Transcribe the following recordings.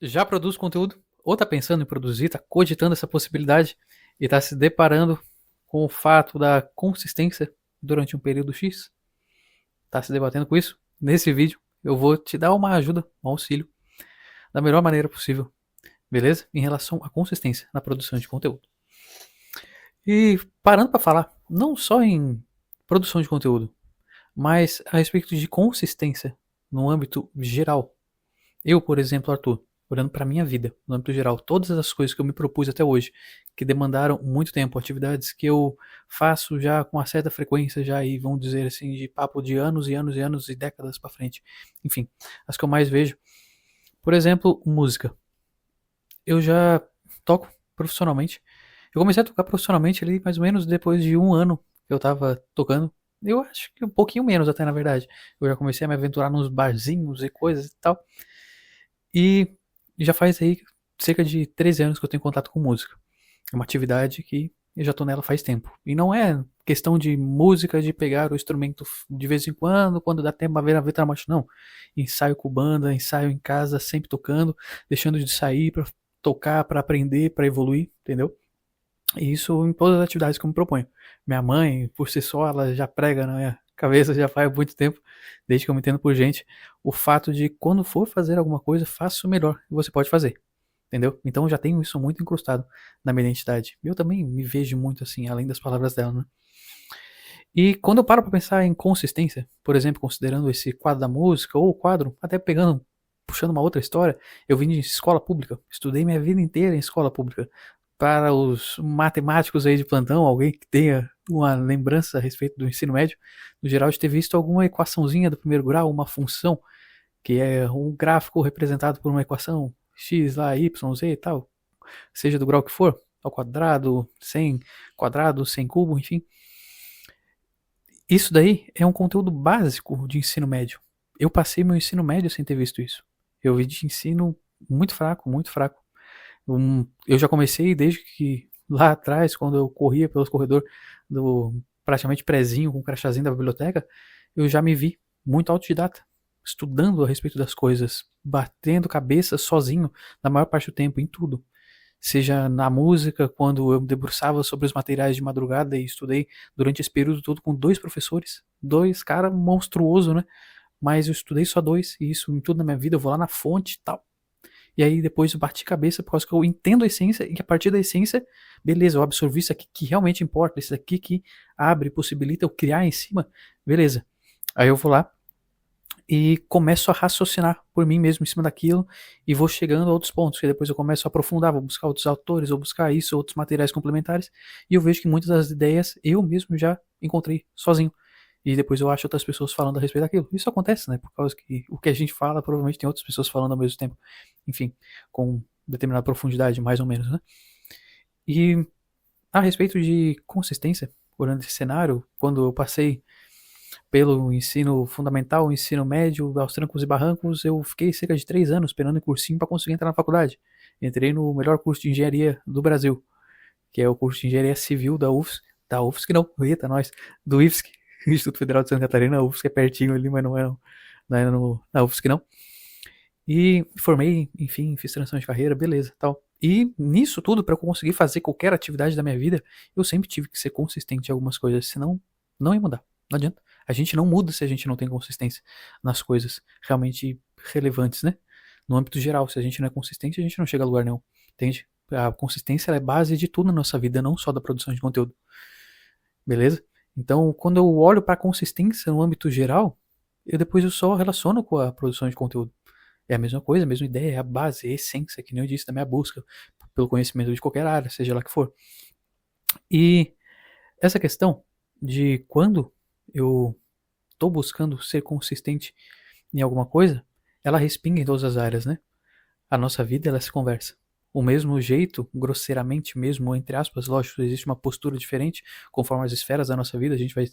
Já produz conteúdo, ou está pensando em produzir, está cogitando essa possibilidade e está se deparando com o fato da consistência durante um período X? Está se debatendo com isso? Nesse vídeo eu vou te dar uma ajuda, um auxílio, da melhor maneira possível, beleza? Em relação à consistência na produção de conteúdo. E parando para falar, não só em produção de conteúdo, mas a respeito de consistência no âmbito geral. Eu, por exemplo, Arthur, olhando para minha vida, no âmbito geral, todas as coisas que eu me propus até hoje, que demandaram muito tempo, atividades que eu faço já com uma certa frequência, já aí vamos dizer assim, de papo de anos e anos e anos e décadas para frente. Enfim, as que eu mais vejo. Por exemplo, música. Eu já toco profissionalmente. Eu comecei a tocar profissionalmente ali mais ou menos depois de um ano que eu tava tocando. Eu acho que um pouquinho menos até, na verdade. Eu já comecei a me aventurar nos barzinhos e coisas e tal. E já faz aí cerca de 13 anos que eu tenho contato com música. É uma atividade que eu já tô nela faz tempo. E não é questão de música, de pegar o instrumento de vez em quando dá tempo, a ver a letra macho, não. Ensaio com banda, ensaio em casa, sempre tocando, deixando de sair pra tocar, pra aprender, pra evoluir, entendeu? E isso em todas as atividades que eu me proponho. Minha mãe, por si só, ela já prega na minha cabeça já faz muito tempo, desde que eu me entendo por gente, o fato de quando for fazer alguma coisa, faça o melhor que você pode fazer. Entendeu? Então eu já tenho isso muito incrustado na minha identidade. Eu também me vejo muito assim, além das palavras dela, né? E quando eu paro para pensar em consistência, por exemplo, considerando esse quadro da música, ou o quadro, até pegando, puxando uma outra história, eu vim de escola pública, estudei minha vida inteira em escola pública. Para os matemáticos aí de plantão, alguém que tenha uma lembrança a respeito do ensino médio, no geral, de ter visto alguma equaçãozinha do primeiro grau, uma função, que é um gráfico representado por uma equação x lá, y, z e tal, seja do grau que for, ao quadrado, sem quadrado, sem cubo, enfim. Isso daí é um conteúdo básico de ensino médio. Eu passei meu ensino médio sem ter visto isso. Eu vi de ensino muito fraco, muito fraco. Eu já comecei desde que lá atrás, quando eu corria pelos corredores do praticamente prezinho com o crachazinho da biblioteca, eu já me vi muito autodidata, estudando a respeito das coisas, batendo cabeça sozinho na maior parte do tempo em tudo. Seja na música, quando eu me debruçava sobre os materiais de madrugada e estudei durante esse período todo com dois professores, dois caras monstruoso, né? Mas eu estudei só dois, e isso em tudo na minha vida, eu vou lá na fonte e tal. E aí depois eu bati cabeça por causa que eu entendo a essência e que a partir da essência, beleza, eu absorvi isso aqui que realmente importa, isso aqui que abre, possibilita eu criar em cima, beleza. Aí eu vou lá e começo a raciocinar por mim mesmo em cima daquilo e vou chegando a outros pontos, que depois eu começo a aprofundar, vou buscar outros autores, vou buscar isso, outros materiais complementares, e eu vejo que muitas das ideias eu mesmo já encontrei sozinho. E depois eu acho outras pessoas falando a respeito daquilo. Isso acontece, né? Por causa que o que a gente fala, provavelmente tem outras pessoas falando ao mesmo tempo. Enfim, com determinada profundidade, mais ou menos, né? E a respeito de consistência, olhando esse cenário, quando eu passei pelo ensino fundamental, ensino médio, aos trancos e barrancos, eu fiquei cerca de 3 anos esperando em cursinho para conseguir entrar na faculdade. Entrei no melhor curso de engenharia do Brasil, que é o curso de engenharia civil da UFSC não, eita, nós, do IFSC, Instituto Federal de Santa Catarina, a UFSC é pertinho ali, mas não é na UFSC não. E me formei, enfim, fiz transição de carreira, beleza, tal. E nisso tudo, para eu conseguir fazer qualquer atividade da minha vida, eu sempre tive que ser consistente em algumas coisas, senão não ia mudar. Não adianta. A gente não muda se a gente não tem consistência nas coisas realmente relevantes, né? No âmbito geral, se a gente não é consistente, a gente não chega a lugar nenhum. Entende? A consistência é a base de tudo na nossa vida, não só da produção de conteúdo. Beleza? Então, quando eu olho para a consistência no âmbito geral, eu só relaciono com a produção de conteúdo. É a mesma coisa, a mesma ideia, é a base, é a essência, que nem eu disse, da minha busca pelo conhecimento de qualquer área, seja lá que for. E essa questão de quando eu estou buscando ser consistente em alguma coisa, ela respinga em todas as áreas, né? A nossa vida, ela se conversa. O mesmo jeito, grosseiramente mesmo, entre aspas, lógico, existe uma postura diferente conforme as esferas da nossa vida, a gente vai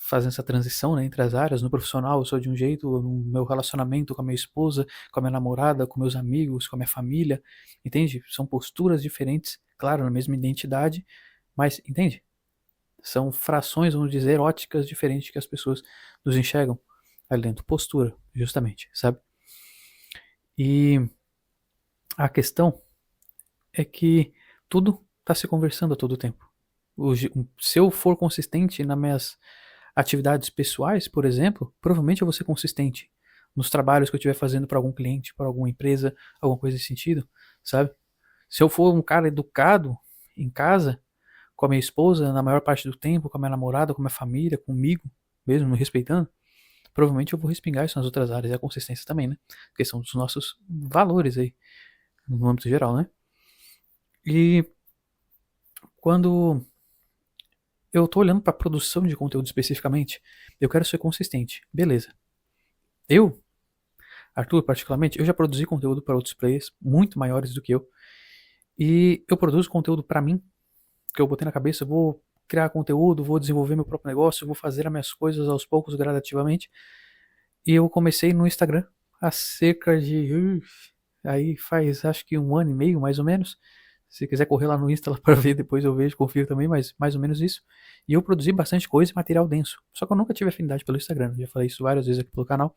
fazendo essa transição, né, entre as áreas. No profissional eu sou de um jeito, no meu relacionamento com a minha esposa, com a minha namorada, com meus amigos, com a minha família, entende? São posturas diferentes, claro, na mesma identidade, mas, entende? São frações, vamos dizer, óticas diferentes que as pessoas nos enxergam ali dentro. Postura, justamente, sabe? E A questão é que tudo está se conversando a todo tempo. Se eu for consistente nas minhas atividades pessoais, por exemplo, provavelmente eu vou ser consistente nos trabalhos que eu estiver fazendo para algum cliente, para alguma empresa, alguma coisa nesse sentido, sabe? Se eu for um cara educado em casa, com a minha esposa, na maior parte do tempo, com a minha namorada, com a minha família, comigo, mesmo me respeitando, provavelmente eu vou respingar isso nas outras áreas, e a consistência também, né? Porque são dos nossos valores aí, no âmbito geral, né? E quando eu tô olhando para produção de conteúdo especificamente, eu quero ser consistente. Beleza. Eu, Arthur, particularmente, eu já produzi conteúdo para outros players muito maiores do que eu. E eu produzo conteúdo para mim, que eu botei na cabeça, eu vou criar conteúdo, vou desenvolver meu próprio negócio, vou fazer as minhas coisas aos poucos, gradativamente. E eu comecei no Instagram há cerca de. Aí faz acho que 1 ano e meio, mais ou menos. Se quiser correr lá no Insta lá para ver, depois eu vejo, confio também, mas mais ou menos isso. E eu produzi bastante coisa e material denso. Só que eu nunca tive afinidade pelo Instagram. Já falei isso várias vezes aqui pelo canal.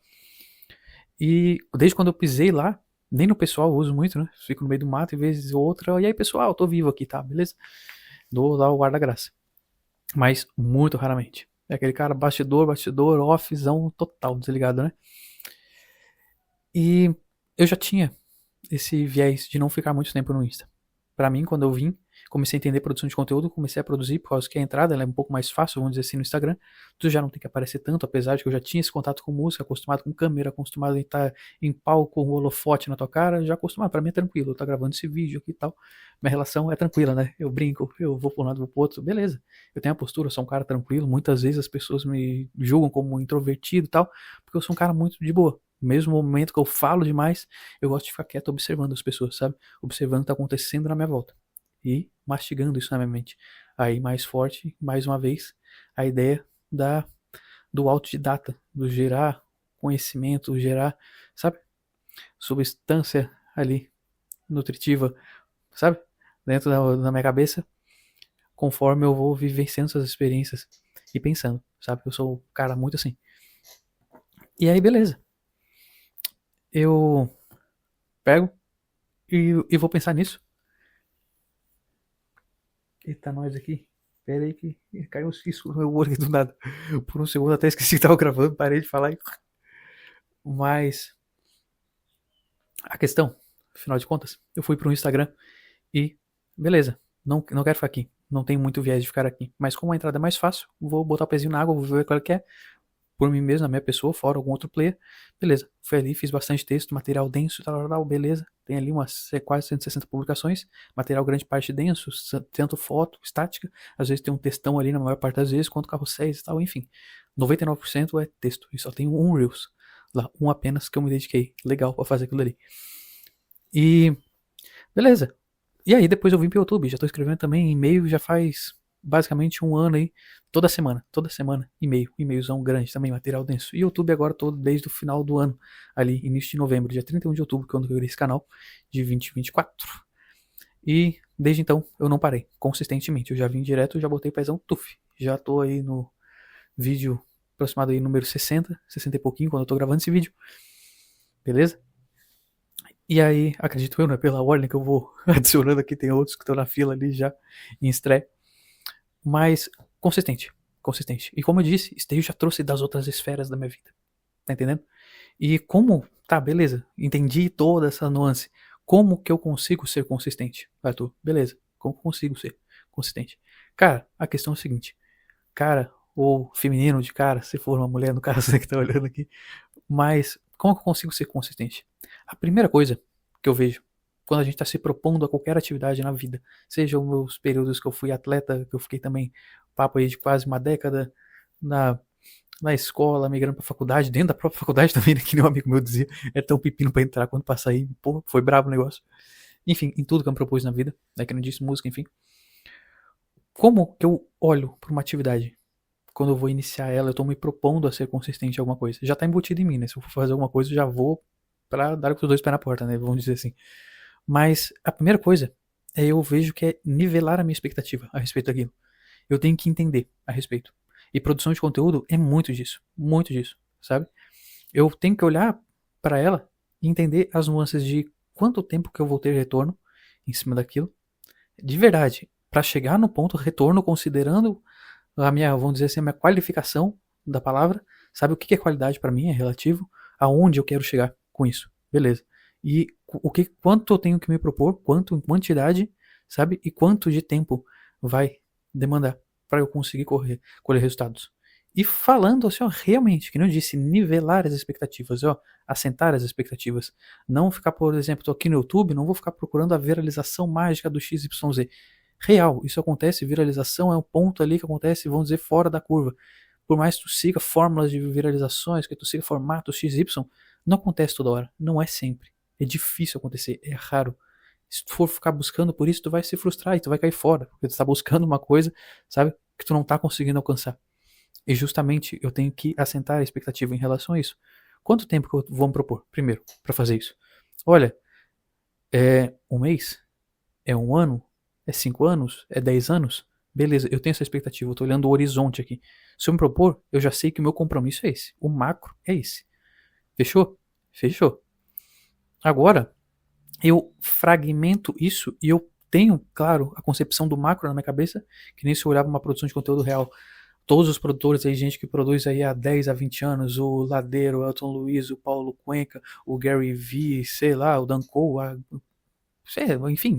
E desde quando eu pisei lá, nem no pessoal eu uso muito, né? Fico no meio do mato e vez ou outra. E aí, pessoal, tô vivo aqui, tá? Beleza? Dou lá o ar da graça. Mas muito raramente. É aquele cara bastidor, offzão total, desligado, né? E eu já tinha esse viés de não ficar muito tempo no Insta. Pra mim, quando eu vim, comecei a entender produção de conteúdo, comecei a produzir, por causa que a entrada ela é um pouco mais fácil, vamos dizer assim, no Instagram. Tu já não tem que aparecer tanto, apesar de que eu já tinha esse contato com música, acostumado com câmera, acostumado a estar em palco, com o holofote na tua cara, já acostumado. Pra mim é tranquilo, eu tô gravando esse vídeo aqui e tal. Minha relação é tranquila, né? Eu brinco, eu vou pra um lado, vou pro outro, beleza. Eu tenho a postura, eu sou um cara tranquilo. Muitas vezes as pessoas me julgam como introvertido e tal, porque eu sou um cara muito de boa. Mesmo no momento que eu falo demais, eu gosto de ficar quieto observando as pessoas, sabe? Observando o que tá acontecendo na minha volta. E mastigando isso na minha mente. Aí, mais forte, mais uma vez, a ideia do autodidata, do gerar conhecimento, gerar, sabe? Substância ali, nutritiva, sabe? Dentro da minha cabeça, conforme eu vou vivenciando essas experiências e pensando, sabe? Eu sou um cara muito assim. E aí, beleza. Eu pego e vou pensar nisso. Eita, nós aqui. Pera aí que caiu um cisco no meu olho aqui do nada. Por um segundo até esqueci que tava gravando, parei de falar. Mas a questão, afinal de contas, eu fui pro Instagram e beleza, não quero ficar aqui. Não tem muito viés de ficar aqui. Mas como a entrada é mais fácil, vou botar o pezinho na água, vou ver qual que é. Por mim mesmo, na minha pessoa, fora algum outro player. Beleza, fui ali, fiz bastante texto, material denso, tal, beleza. Tem ali umas quase 160 publicações, material grande parte denso, tanto foto, estática, às vezes tem um textão ali na maior parte das vezes, quanto carrosséis e tal, enfim. 99% é texto, e só tem um Reels, lá, um apenas que eu me dediquei, legal pra fazer aquilo ali. E, beleza. E aí depois eu vim pro YouTube, já tô escrevendo também e-mail, já faz basicamente 1 ano aí, toda semana, e-mailzão grande também, material denso. E YouTube agora todo desde o final do ano, ali, início de novembro, dia 31 de outubro, quando eu criei esse canal, de 2024. E desde então eu não parei, consistentemente. Eu já vim direto, já botei o pezão, tuf. Já tô aí no vídeo aproximado aí número 60, 60 e pouquinho, quando eu tô gravando esse vídeo. Beleza? E aí, acredito eu, né, pela ordem que eu vou adicionando aqui, tem outros que estão na fila ali já em estreia. Mas consistente, consistente. E como eu disse, isso daí eu já trouxe das outras esferas da minha vida. Tá entendendo? E como, tá, beleza, entendi toda essa nuance. Como que eu consigo ser consistente, Arthur? Beleza, como que eu consigo ser consistente? Cara, a questão é a seguinte. Cara, ou feminino de cara, se for uma mulher no caso, né, que tá olhando aqui. Mas como que eu consigo ser consistente? A primeira coisa que eu vejo quando a gente está se propondo a qualquer atividade na vida, seja os meus períodos que eu fui atleta, que eu fiquei também papo aí de quase uma década na, na escola, migrando para faculdade, dentro da própria faculdade também, né, que nem um amigo meu dizia, é tão pepino para entrar quando passar aí, pô, foi brabo o negócio. Enfim, em tudo que eu me propus na vida, né, que não disse música, enfim. Como que eu olho para uma atividade? Quando eu vou iniciar ela, eu tô me propondo a ser consistente em alguma coisa. Já tá embutido em mim, né? Se eu for fazer alguma coisa, eu já vou pra dar com os dois pés na porta, né? Vamos dizer assim. Mas a primeira coisa é eu vejo que é nivelar a minha expectativa a respeito daquilo. Eu tenho que entender a respeito. E produção de conteúdo é muito disso, sabe? Eu tenho que olhar para ela e entender as nuances de quanto tempo que eu vou ter retorno em cima daquilo. De verdade, para chegar no ponto retorno, considerando a minha, vamos dizer assim, a minha qualificação da palavra, sabe o que é qualidade para mim? É relativo aonde eu quero chegar com isso. Beleza. E quanto eu tenho que me propor, quanto em quantidade, sabe? E quanto de tempo vai demandar para eu conseguir colher resultados. E falando assim, ó, realmente, que nem eu disse, nivelar as expectativas, ó, assentar as expectativas. Não ficar, por exemplo, tô aqui no YouTube, não vou ficar procurando a viralização mágica do XYZ. Real, isso acontece, viralização é um ponto ali que acontece, vamos dizer, fora da curva. Por mais que tu siga fórmulas de viralizações, que tu siga formatos XY, não acontece toda hora, não é sempre. É difícil acontecer, é raro. Se tu for ficar buscando por isso, tu vai se frustrar e tu vai cair fora, porque tu tá buscando uma coisa, sabe, que tu não tá conseguindo alcançar. E justamente eu tenho que assentar a expectativa em relação a isso. Quanto tempo que eu vou me propor, primeiro, para fazer isso? Olha, é um mês? É um ano? É 5 anos? É 10 anos? Beleza, eu tenho essa expectativa, eu tô olhando o horizonte aqui. Se eu me propor, eu já sei que o meu compromisso é esse. O macro é esse. Fechou? Fechou. Agora, eu fragmento isso e eu tenho, claro, a concepção do macro na minha cabeça, que nem se eu olhar para uma produção de conteúdo real. Todos os produtores aí, gente que produz aí há 10 a 20 anos, o Ladeiro, o Elton Luiz, o Paulo Cuenca, o Gary Vee, sei lá, o Dan Cole, enfim,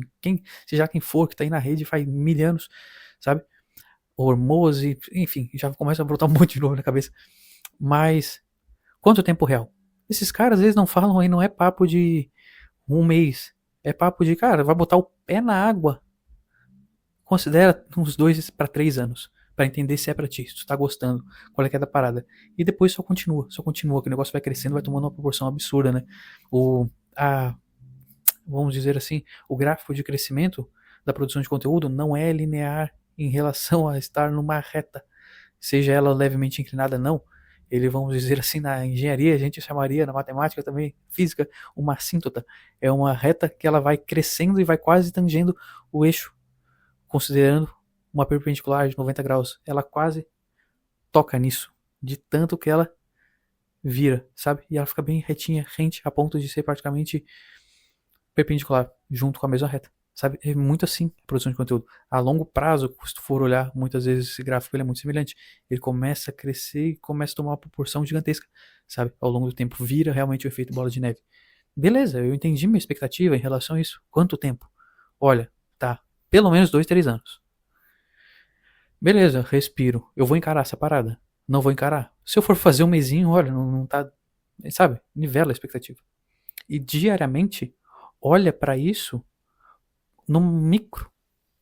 seja quem for que tá aí na rede faz 1000 anos, sabe? Hormose, enfim, já começa a brotar um monte de novo na cabeça. Mas, quanto tempo real? Esses caras, eles não falam aí, não é papo de um mês. É papo de, cara, vai botar o pé na água. Considera uns 2 para 3 anos. Pra entender se é pra ti, se tu tá gostando, qual é que é da parada. E depois só continua, que o negócio vai crescendo, vai tomando uma proporção absurda, né? Vamos dizer assim, o gráfico de crescimento da produção de conteúdo não é linear em relação a estar numa reta, seja ela levemente inclinada não. Ele, vamos dizer assim, na engenharia a gente chamaria, na matemática também, física, uma assíntota. É uma reta que ela vai crescendo e vai quase tangendo o eixo, considerando uma perpendicular de 90 graus. Ela quase toca nisso, de tanto que ela vira, sabe? E ela fica bem retinha, rente, a ponto de ser praticamente perpendicular, junto com a mesma reta. Sabe? É muito assim a produção de conteúdo. A longo prazo, se tu for olhar, muitas vezes esse gráfico ele é muito semelhante. Ele começa a crescer e começa a tomar uma proporção gigantesca, sabe? Ao longo do tempo, vira realmente o efeito bola de neve. Beleza, eu entendi minha expectativa em relação a isso. Quanto tempo? Olha, tá, pelo menos 2, 3 anos. Beleza, respiro. Eu vou encarar essa parada? Não vou encarar. Se eu for fazer um mesinho, olha, não tá, sabe? Nivela a expectativa. E diariamente, olha para isso no micro.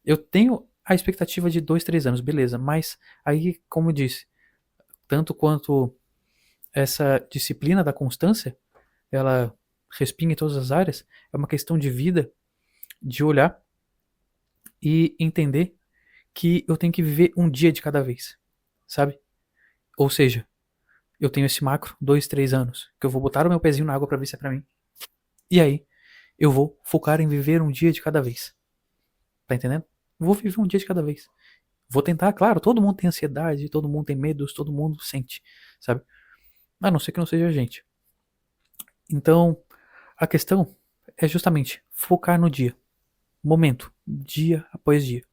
Eu tenho a expectativa de 2, 3 anos, beleza, mas aí, como eu disse, tanto quanto essa disciplina da constância, ela respinga em todas as áreas, é uma questão de vida, de olhar e entender que eu tenho que viver um dia de cada vez, sabe? Ou seja, eu tenho esse macro, 2, 3 anos, que eu vou botar o meu pezinho na água para ver se é pra mim. E aí, eu vou focar em viver um dia de cada vez. Tá entendendo? Vou viver um dia de cada vez. Vou tentar, claro, todo mundo tem ansiedade, todo mundo tem medos, todo mundo sente, sabe? A não ser que não seja a gente. Então, a questão é justamente focar no dia. Momento, dia após dia.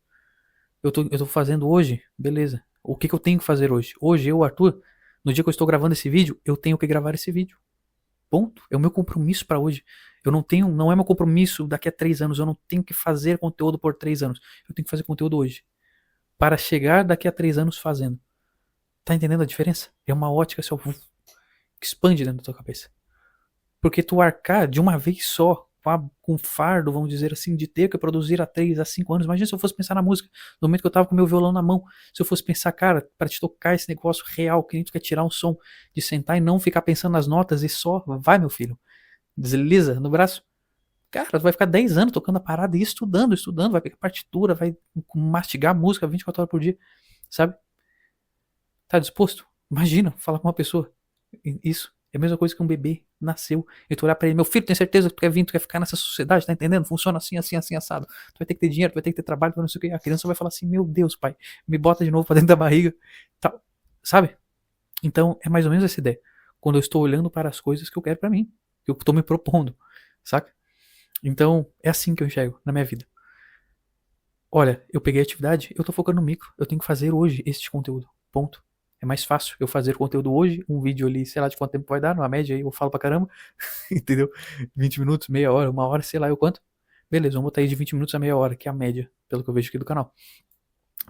Eu tô fazendo hoje, beleza. O que eu tenho que fazer hoje? Hoje, eu, Arthur, no dia que eu estou gravando esse vídeo, eu tenho que gravar esse vídeo. Ponto. É o meu compromisso para hoje. Não é meu compromisso daqui a 3 anos. Eu não tenho que fazer conteúdo por 3 anos. Eu tenho que fazer conteúdo hoje. Para chegar daqui a 3 anos fazendo. Tá entendendo a diferença? É uma ótica só que expande dentro da tua cabeça. Porque tu arcar de uma vez só com fardo, vamos dizer assim, de ter que produzir há 3 a 5 anos. Imagina se eu fosse pensar na música, no momento que eu tava com meu violão na mão. Se eu fosse pensar, cara, para te tocar esse negócio real, que nem tu quer tirar um som, de sentar e não ficar pensando nas notas e só, vai meu filho, desliza no braço. Cara, tu vai ficar 10 anos tocando a parada e estudando, vai pegar partitura, vai mastigar música 24 horas por dia, sabe? Tá disposto? Imagina, falar com uma pessoa. Isso é a mesma coisa que um bebê nasceu. E tu olhar pra ele, meu filho, tem certeza que tu quer vir, tu quer ficar nessa sociedade, tá entendendo? Funciona assim, assim, assim, assado. Tu vai ter que ter dinheiro, tu vai ter que ter trabalho, tu vai não sei o que. A criança vai falar assim, meu Deus, pai, me bota de novo pra dentro da barriga. Tá, sabe? Então, é mais ou menos essa ideia. Quando eu estou olhando para as coisas que eu quero pra mim, que eu tô me propondo, saca? Então, é assim que eu enxergo na minha vida. Olha, eu peguei a atividade, eu tô focando no micro. Eu tenho que fazer hoje este conteúdo. Ponto. É mais fácil eu fazer o conteúdo hoje, um vídeo ali, sei lá de quanto tempo vai dar, numa média aí eu falo pra caramba, entendeu? 20 minutos, meia hora, uma hora, sei lá eu quanto. Beleza, vamos botar aí de 20 minutos a meia hora, que é a média, pelo que eu vejo aqui do canal.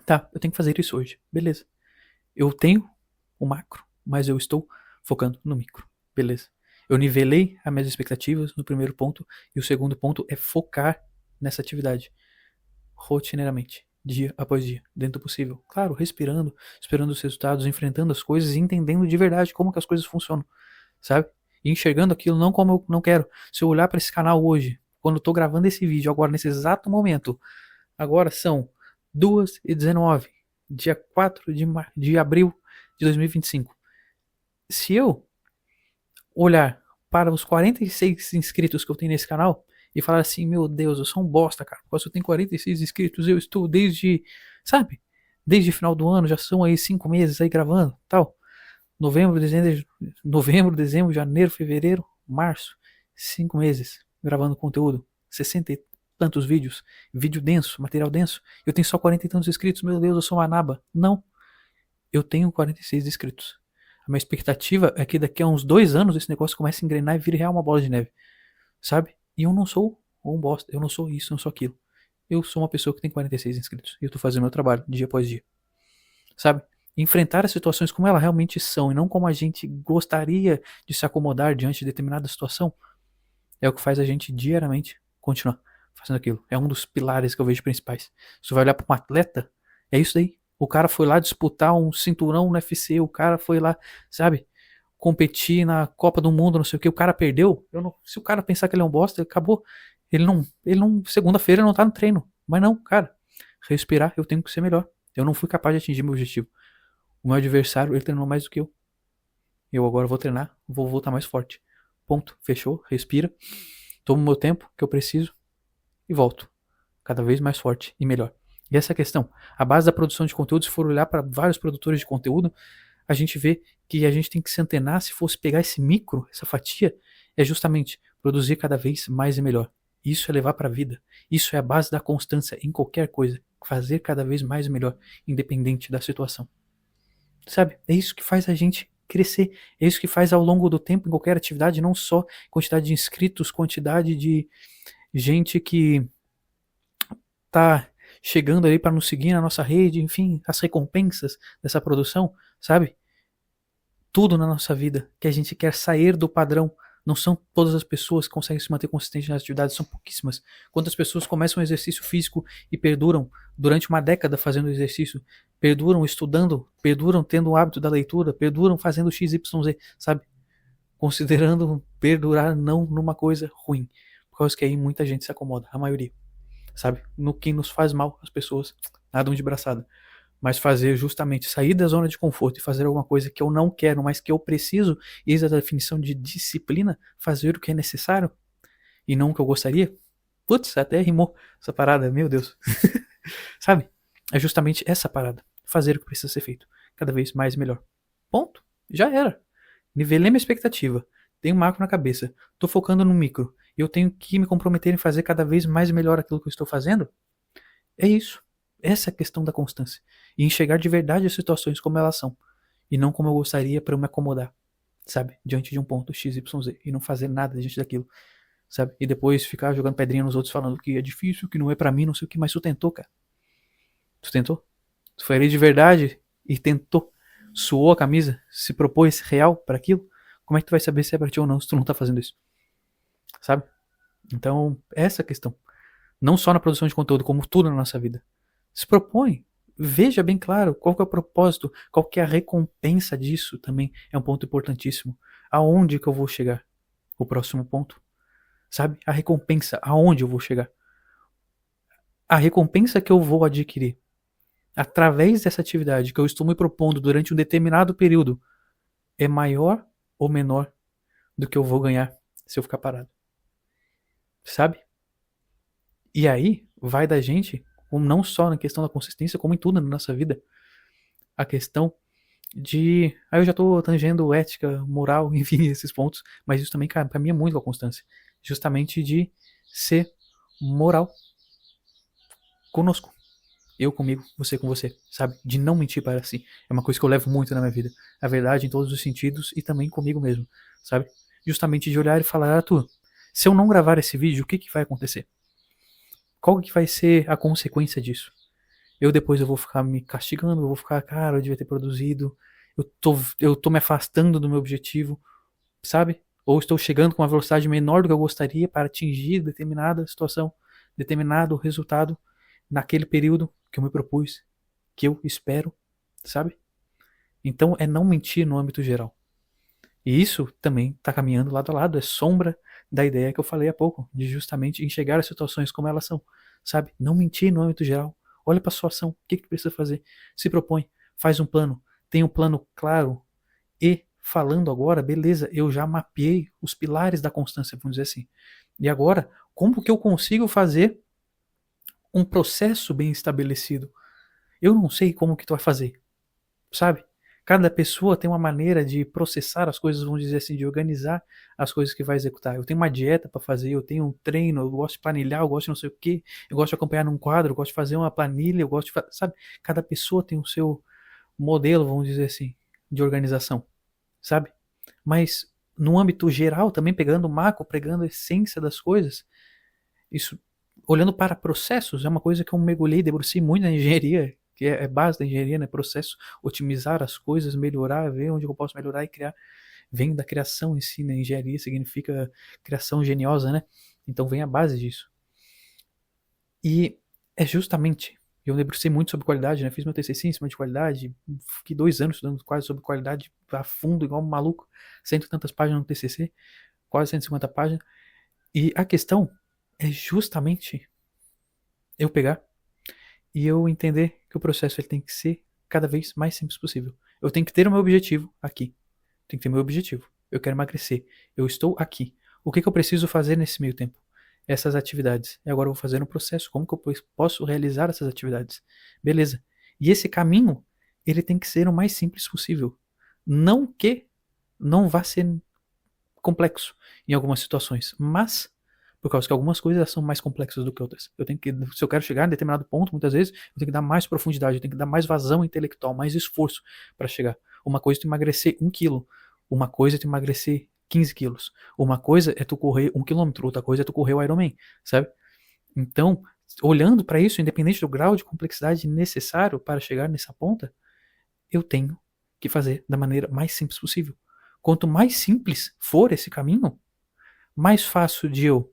Tá, eu tenho que fazer isso hoje. Beleza. Eu tenho o macro, mas eu estou focando no micro. Beleza. Eu nivelei as minhas expectativas no primeiro ponto, e o segundo ponto é focar nessa atividade rotineiramente, dia após dia, dentro do possível. Claro, respirando, esperando os resultados, enfrentando as coisas e entendendo de verdade como que as coisas funcionam, sabe? E enxergando aquilo não como eu não quero. Se eu olhar para esse canal hoje, quando eu tô gravando esse vídeo, agora nesse exato momento, agora são 2h19, dia 4 de abril de 2025. Se eu olhar para os 46 inscritos que eu tenho nesse canal e falar assim, meu Deus, eu sou um bosta, cara, porque eu tenho 46 inscritos, eu estou desde, sabe, desde o final do ano, já são aí 5 meses aí gravando, tal, novembro, dezembro, janeiro, fevereiro, março, 5 meses gravando conteúdo, 60 e tantos vídeos, vídeo denso, material denso, eu tenho só 40 e tantos inscritos, meu Deus, eu sou uma naba. Não, eu tenho 46 inscritos. A minha expectativa é que daqui a uns 2 anos esse negócio comece a engrenar e vire real uma bola de neve, sabe? E eu não sou um bosta, eu não sou isso, eu não sou aquilo. Eu sou uma pessoa que tem 46 inscritos e eu tô fazendo meu trabalho dia após dia, sabe? Enfrentar as situações como elas realmente são e não como a gente gostaria de se acomodar diante de determinada situação é o que faz a gente diariamente continuar fazendo aquilo. É um dos pilares que eu vejo principais. Se você vai olhar para um atleta, é isso daí. O cara foi lá disputar um cinturão no UFC, o cara foi lá, sabe, competir na Copa do Mundo, não sei o que, o cara perdeu. Se o cara pensar que ele é um bosta, acabou. Ele não, segunda-feira não tá no treino. Mas não, cara, respirar, eu tenho que ser melhor. Eu não fui capaz de atingir meu objetivo. O meu adversário, ele treinou mais do que eu. Eu agora vou treinar, vou voltar mais forte. Ponto, fechou, respira, tomo o meu tempo que eu preciso e volto. Cada vez mais forte e melhor. E essa é a questão. A base da produção de conteúdo, se for olhar para vários produtores de conteúdo, a gente vê que a gente tem que se antenar, se fosse pegar esse micro, essa fatia, é justamente produzir cada vez mais e melhor. Isso é levar para a vida. Isso é a base da constância em qualquer coisa. Fazer cada vez mais e melhor, independente da situação. Sabe? É isso que faz a gente crescer. É isso que faz ao longo do tempo, em qualquer atividade, não só quantidade de inscritos, quantidade de gente que tá chegando ali para nos seguir na nossa rede, enfim, as recompensas dessa produção, sabe? Tudo na nossa vida que a gente quer sair do padrão. Não são todas as pessoas que conseguem se manter consistentes nas atividades, são pouquíssimas. Quantas pessoas começam um exercício físico e perduram durante uma década fazendo exercício, perduram estudando, perduram tendo o hábito da leitura, perduram fazendo XYZ, sabe? Considerando perdurar não numa coisa ruim, por causa que aí muita gente se acomoda, a maioria, sabe? No que nos faz mal, as pessoas nadam de braçada. Mas fazer justamente sair da zona de conforto e fazer alguma coisa que eu não quero, mas que eu preciso, eis a definição de disciplina, fazer o que é necessário e não o que eu gostaria. Putz, até rimou essa parada, meu Deus. Sabe? É justamente essa parada. Fazer o que precisa ser feito. Cada vez mais e melhor. Ponto. Já era. Nivelei minha expectativa. Tenho um macro na cabeça. Tô focando no micro. E eu tenho que me comprometer em fazer cada vez mais e melhor aquilo que eu estou fazendo. É isso. Essa é a questão da constância. E enxergar de verdade as situações como elas são. E não como eu gostaria para eu me acomodar. Sabe? Diante de um ponto XYZ. E não fazer nada diante daquilo. Sabe? E depois ficar jogando pedrinha nos outros falando que é difícil, que não é pra mim, não sei o que. Mas tu tentou, cara. Tu tentou? Tu foi ali de verdade e tentou. Suou a camisa. Se propôs real para aquilo. Como é que tu vai saber se é pra ti ou não se tu não tá fazendo isso? Sabe? Então, essa é a questão. Não só na produção de conteúdo, como tudo na nossa vida. Se propõe, veja bem claro qual que é o propósito, qual que é a recompensa disso também é um ponto importantíssimo. Aonde que eu vou chegar? O próximo ponto. Sabe? A recompensa, aonde eu vou chegar? A recompensa que eu vou adquirir através dessa atividade que eu estou me propondo durante um determinado período é maior ou menor do que eu vou ganhar se eu ficar parado. Sabe? E aí vai da gente, não só na questão da consistência, como em tudo na nossa vida, a questão de. Aí eu já tô tangendo ética, moral, enfim, esses pontos, mas isso também, cara, pra mim é muito a constância. Justamente de ser moral conosco. Eu comigo, você com você, sabe? De não mentir para si. É uma coisa que eu levo muito na minha vida. A verdade em todos os sentidos e também comigo mesmo, sabe? Justamente de olhar e falar, Arthur, se eu não gravar esse vídeo, o que vai acontecer? Qual que vai ser a consequência disso? Eu vou ficar me castigando, eu vou ficar, cara, eu devia ter produzido, eu tô me afastando do meu objetivo, sabe? Ou estou chegando com uma velocidade menor do que eu gostaria para atingir determinada situação, determinado resultado naquele período que eu me propus, que eu espero, sabe? Então é não mentir no âmbito geral. E isso também está caminhando lado a lado, é sombra da ideia que eu falei há pouco, de justamente enxergar as situações como elas são, sabe? Não mentir no âmbito geral. Olha para a sua ação, o que tu precisa fazer? Se propõe, faz um plano, tem um plano claro e falando agora, beleza, eu já mapeei os pilares da constância, vamos dizer assim. E agora, como que eu consigo fazer um processo bem estabelecido? Eu não sei como que tu vai fazer, sabe? Cada pessoa tem uma maneira de processar as coisas, vamos dizer assim, de organizar as coisas que vai executar. Eu tenho uma dieta para fazer, eu tenho um treino, eu gosto de planilhar, eu gosto de não sei o quê, eu gosto de acompanhar num quadro, eu gosto de fazer uma planilha, eu gosto de, sabe? Cada pessoa tem o seu modelo, vamos dizer assim, de organização, sabe? Mas no âmbito geral, também pegando o macro, pegando a essência das coisas, isso, olhando para processos, é uma coisa que eu mergulhei, debrucei muito na engenharia, que é base da engenharia, né? Processo, otimizar as coisas, melhorar, ver onde eu posso melhorar e criar. Vem da criação em si, né? Engenharia significa criação geniosa, né? Então vem a base disso. E é justamente, eu debrucei muito sobre qualidade, né? Fiz meu TCC em cima de qualidade, fiquei 2 anos estudando quase sobre qualidade a fundo, igual um maluco, cento e tantas páginas no TCC, quase 150 páginas. E a questão é justamente eu pegar e eu entender que o processo ele tem que ser cada vez mais simples possível. Eu tenho que ter o meu objetivo aqui. Tem que ter meu objetivo. Eu quero emagrecer. Eu estou aqui. O que eu preciso fazer nesse meio tempo? Essas atividades. E agora eu vou fazer um processo. Como que eu posso realizar essas atividades? Beleza. E esse caminho, ele tem que ser o mais simples possível. Não que não vá ser complexo em algumas situações, mas por causa que algumas coisas são mais complexas do que outras. Eu tenho que, se eu quero chegar em determinado ponto, muitas vezes, eu tenho que dar mais profundidade, eu tenho que dar mais vazão intelectual, mais esforço para chegar. Uma coisa é tu emagrecer 1 quilo, uma coisa é tu emagrecer 15 quilos, uma coisa é tu correr 1 quilômetro, outra coisa é tu correr o Ironman, sabe? Então, olhando para isso, independente do grau de complexidade necessário para chegar nessa ponta, eu tenho que fazer da maneira mais simples possível. Quanto mais simples for esse caminho, mais fácil de eu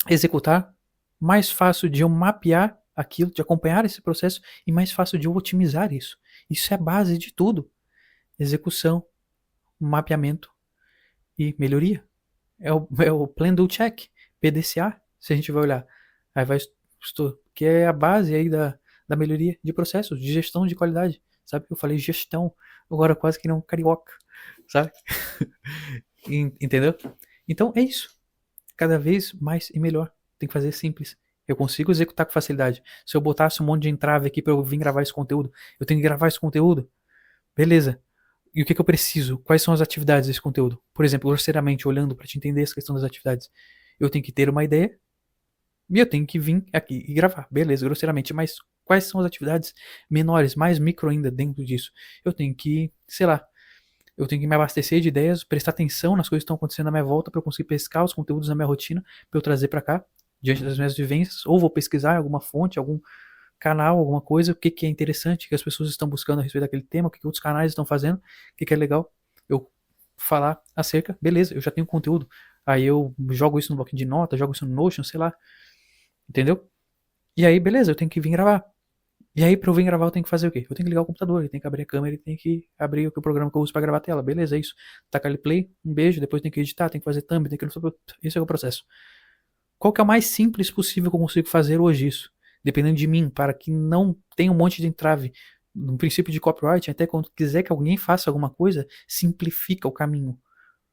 executar, mais fácil de eu mapear aquilo, de acompanhar esse processo e mais fácil de eu otimizar isso. Isso é a base de tudo. Execução, mapeamento e melhoria. É o Plan Do Check, PDCA, se a gente vai olhar. Aí vai, que é a base aí da melhoria de processos, de gestão de qualidade. Sabe? Eu falei gestão, agora quase que não carioca, sabe? Entendeu? Então é isso. Cada vez mais e melhor. Tem que fazer simples. Eu consigo executar com facilidade. Se eu botasse um monte de entrave aqui para eu vir gravar esse conteúdo, eu tenho que gravar esse conteúdo. Beleza. E o que eu preciso? Quais são as atividades desse conteúdo? Por exemplo, grosseiramente, olhando para te entender essa questão das atividades. Eu tenho que ter uma ideia e eu tenho que vir aqui e gravar. Beleza, grosseiramente. Mas quais são as atividades menores, mais micro ainda dentro disso? Eu tenho que, sei lá, eu tenho que me abastecer de ideias, prestar atenção nas coisas que estão acontecendo na minha volta para eu conseguir pescar os conteúdos na minha rotina, para eu trazer para cá, diante das minhas vivências, ou vou pesquisar em alguma fonte, algum canal, alguma coisa, o que é interessante, o que as pessoas estão buscando a respeito daquele tema, o que outros canais estão fazendo, o que é legal eu falar acerca, beleza, eu já tenho conteúdo, aí eu jogo isso no bloquinho de nota, jogo isso no Notion, sei lá, entendeu? E aí, beleza, eu tenho que vir gravar. E aí, pra eu vir gravar, eu tenho que fazer o quê? Eu tenho que ligar o computador, eu tenho que abrir a câmera e tenho que abrir o programa que eu uso pra gravar a tela. Beleza, é isso. Tacar ali play, um beijo, depois tem que editar, tem que fazer thumb, tem que... Esse é o processo. Qual que é o mais simples possível que eu consigo fazer hoje isso? Dependendo de mim, para que não tenha um monte de entrave. No princípio de copyright, até quando quiser que alguém faça alguma coisa, simplifica o caminho.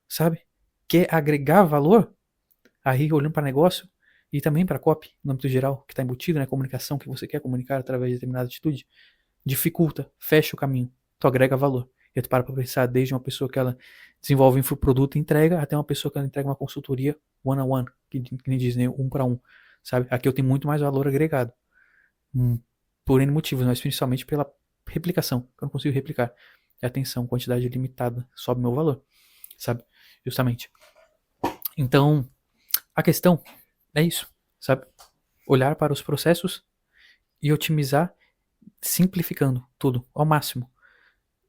Sabe? Quer agregar valor? Aí, olhando para negócio, e também para a copy, no âmbito geral, que está embutido na comunicação que você quer comunicar através de determinada atitude, dificulta, fecha o caminho, tu agrega valor. E tu para pra pensar desde uma pessoa que ela desenvolve um infoproduto e entrega, até uma pessoa que ela entrega uma consultoria one-on-one, que nem diz, né, um para um, sabe? Aqui eu tenho muito mais valor agregado. Por N motivos, mas principalmente pela replicação, que eu não consigo replicar. E atenção, quantidade limitada, sobe meu valor, sabe? Justamente. Então, a questão é isso, sabe? Olhar para os processos e otimizar, simplificando tudo ao máximo.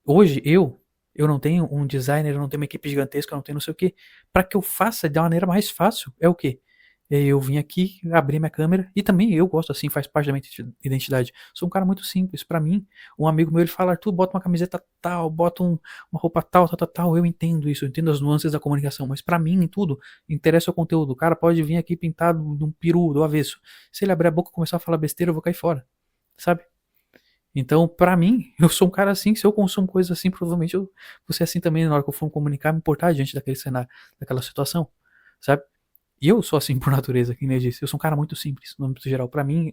Hoje, eu não tenho um designer, eu não tenho uma equipe gigantesca, eu não tenho não sei o que. Para que eu faça de uma maneira mais fácil, é o quê? Eu vim aqui, abri minha câmera, e também eu gosto assim, faz parte da minha identidade. Sou um cara muito simples. Pra mim, um amigo meu, ele fala, Arthur, bota uma camiseta tal, bota uma roupa tal, tal, tal, tal. Eu entendo isso, eu entendo as nuances da comunicação, mas pra mim, em tudo, interessa o conteúdo. O cara pode vir aqui pintado de um peru, do avesso. Se ele abrir a boca e começar a falar besteira, eu vou cair fora, sabe? Então, pra mim, eu sou um cara assim, se eu consumo coisas assim, provavelmente eu vou ser assim também na hora que eu for me comunicar, me importar diante daquele cenário, daquela situação, sabe? E eu sou assim por natureza, que nem eu disse. Eu sou um cara muito simples, no âmbito geral. Pra mim,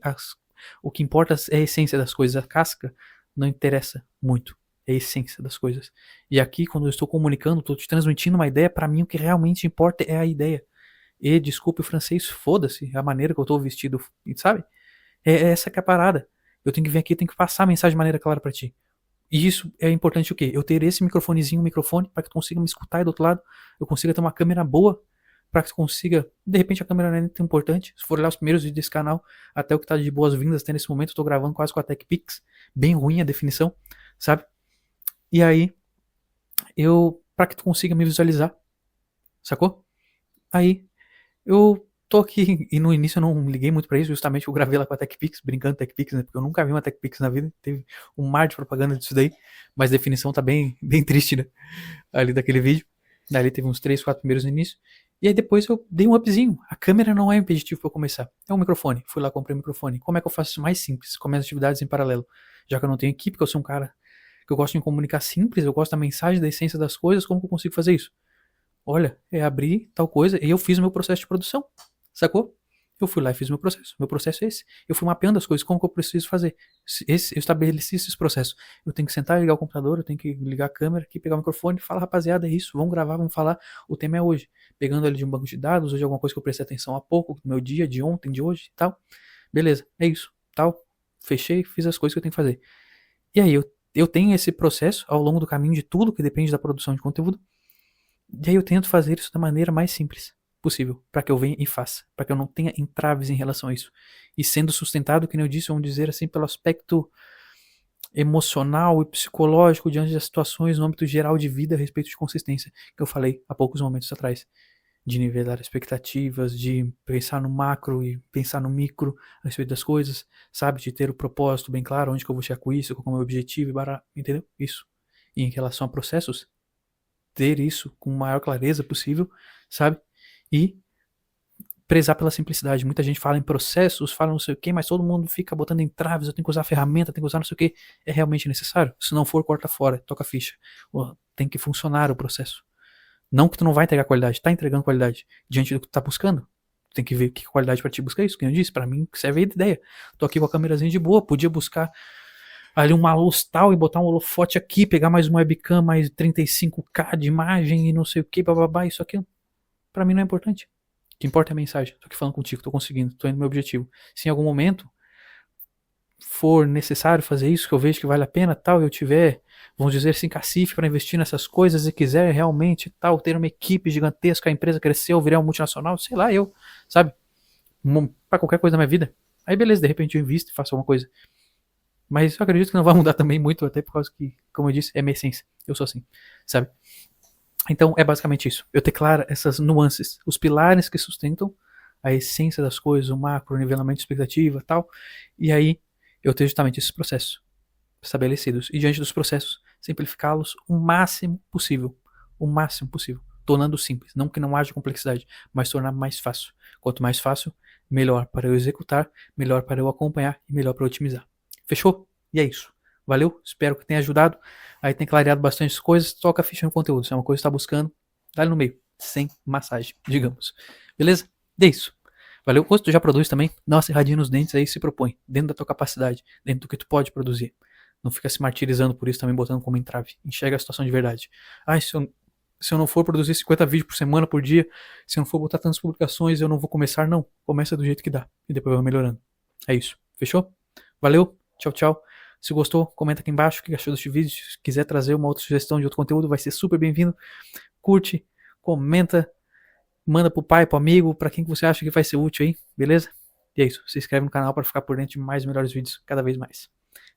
o que importa é a essência das coisas. A casca não interessa muito. É a essência das coisas. E aqui, quando eu estou comunicando, estou te transmitindo uma ideia, pra mim o que realmente importa é a ideia. E, desculpe o francês, foda-se a maneira que eu tô vestido, sabe? É essa que é a parada. Eu tenho que vir aqui, tenho que passar a mensagem de maneira clara pra ti. E isso é importante o quê? Eu ter esse microfonezinho, um microfone, para que tu consiga me escutar aí do outro lado. Eu consiga ter uma câmera boa, para que tu consiga. De repente a câmera não é tão importante. Se for olhar os primeiros vídeos desse canal, até o que tá de boas-vindas até nesse momento, eu tô gravando quase com a TechPix. Bem ruim a definição, sabe? E aí, para que tu consiga me visualizar, sacou? Aí, eu tô aqui, e no início eu não liguei muito pra isso, justamente eu gravei lá com a TechPix, brincando TechPix, né? Porque eu nunca vi uma TechPix na vida, teve um mar de propaganda disso daí, mas a definição tá bem, bem triste, né? Ali daquele vídeo. Dali teve uns 3, 4 primeiros no início. E aí depois eu dei um upzinho. A câmera não é impeditivo pra eu começar. É um microfone. Fui lá, comprei um microfone. Como é que eu faço isso mais simples? Com minhas atividades em paralelo. Já que eu não tenho equipe, que eu sou um cara que eu gosto de comunicar simples, eu gosto da mensagem, da essência das coisas, como que eu consigo fazer isso? Olha, é abrir tal coisa e eu fiz o meu processo de produção. Sacou? Eu fui lá e fiz o meu processo. Meu processo é esse. Eu fui mapeando as coisas, como que eu preciso fazer. Eu estabeleci esses processos. Eu tenho que sentar e ligar o computador, eu tenho que ligar a câmera aqui, pegar o microfone e falar, rapaziada, é isso, vamos gravar, vamos falar. O tema é hoje. Pegando ali de um banco de dados, ou de alguma coisa que eu prestei atenção há pouco, do meu dia, de ontem, de hoje e tal. Beleza, é isso. Tal. Fechei, fiz as coisas que eu tenho que fazer. E aí, eu tenho esse processo ao longo do caminho de tudo que depende da produção de conteúdo. E aí eu tento fazer isso da maneira mais simples possível, para que eu venha e faça, para que eu não tenha entraves em relação a isso. E sendo sustentado, que nem eu disse, vamos dizer assim, pelo aspecto emocional e psicológico diante das situações no âmbito geral de vida a respeito de consistência, que eu falei há poucos momentos atrás. De nivelar expectativas, de pensar no macro e pensar no micro a respeito das coisas, sabe? De ter o propósito bem claro, onde que eu vou chegar com isso, qual é o meu objetivo, entendeu? Isso. E em relação a processos, ter isso com a maior clareza possível, sabe? E prezar pela simplicidade. Muita gente fala em processos, fala não sei o que, mas todo mundo fica botando entraves, eu tenho que usar ferramenta, tenho que usar não sei o que. É realmente necessário? Se não for, corta fora, toca a ficha. Tem que funcionar o processo. Não que tu não vai entregar qualidade, tá entregando qualidade diante do que tu tá buscando. Tem que ver que qualidade pra ti busca isso, que eu disse, pra mim serve a ideia. Tô aqui com a câmerazinha de boa, podia buscar ali uma luz tal e botar um holofote aqui, pegar mais uma webcam, mais 35K de imagem e não sei o que, bababá, isso aqui pra mim não é importante. O que importa é a mensagem. Tô aqui falando contigo, tô conseguindo, tô indo no meu objetivo. Se em algum momento for necessário fazer isso, que eu vejo que vale a pena, tal, eu tiver, vamos dizer assim, cacife para investir nessas coisas e quiser realmente, tal, ter uma equipe gigantesca, a empresa crescer, ou virar um multinacional, sei lá, sabe? Pra qualquer coisa na minha vida. Aí beleza, de repente eu invisto e faço alguma coisa. Mas eu acredito que não vai mudar também muito, até por causa que, como eu disse, é minha essência. Eu sou assim, sabe? Então é basicamente isso. Eu ter claro essas nuances, os pilares que sustentam a essência das coisas, o macro, o nivelamento de expectativa e tal. E aí eu ter justamente esses processos estabelecidos. E diante dos processos, simplificá-los o máximo possível. O máximo possível. Tornando simples. Não que não haja complexidade, mas tornar mais fácil. Quanto mais fácil, melhor para eu executar, melhor para eu acompanhar e melhor para eu otimizar. Fechou? E é isso. Valeu? Espero que tenha ajudado. Aí tem clareado bastante coisas. Toca a ficha no conteúdo. Se é uma coisa que você está buscando, dá ali no meio. Sem massagem, digamos. Beleza? É isso. Valeu? Ou se tu já produz também, dá uma serradinha nos dentes aí e se propõe. Dentro da tua capacidade. Dentro do que tu pode produzir. Não fica se martirizando por isso também, botando como entrave. Enxerga a situação de verdade. Ah, se eu não for produzir 50 vídeos por semana, por dia, se eu não for botar tantas publicações, eu não vou começar, não. Começa do jeito que dá. E depois vai melhorando. É isso. Fechou? Valeu. Tchau, tchau. Se gostou, comenta aqui embaixo o que achou deste vídeo. Se quiser trazer uma outra sugestão de outro conteúdo, vai ser super bem-vindo. Curte, comenta, manda pro pai, pro amigo, pra quem que você acha que vai ser útil aí, beleza? E é isso. Se inscreve no canal para ficar por dentro de mais e melhores vídeos cada vez mais.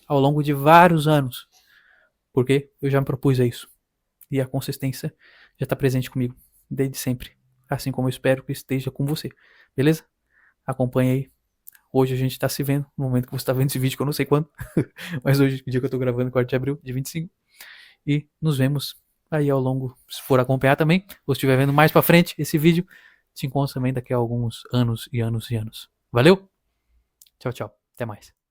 Ao longo de vários anos. Porque eu já me propus a isso. E a consistência já está presente comigo desde sempre. Assim como eu espero que esteja com você. Beleza? Acompanhe aí. Hoje a gente está se vendo. No momento que você está vendo esse vídeo, que eu não sei quando. Mas hoje, o dia que eu estou gravando, 4 de abril de 25. E nos vemos aí ao longo. Se for acompanhar também, ou se estiver vendo mais para frente esse vídeo, te encontro também daqui a alguns anos e anos e anos. Valeu? Tchau, tchau. Até mais.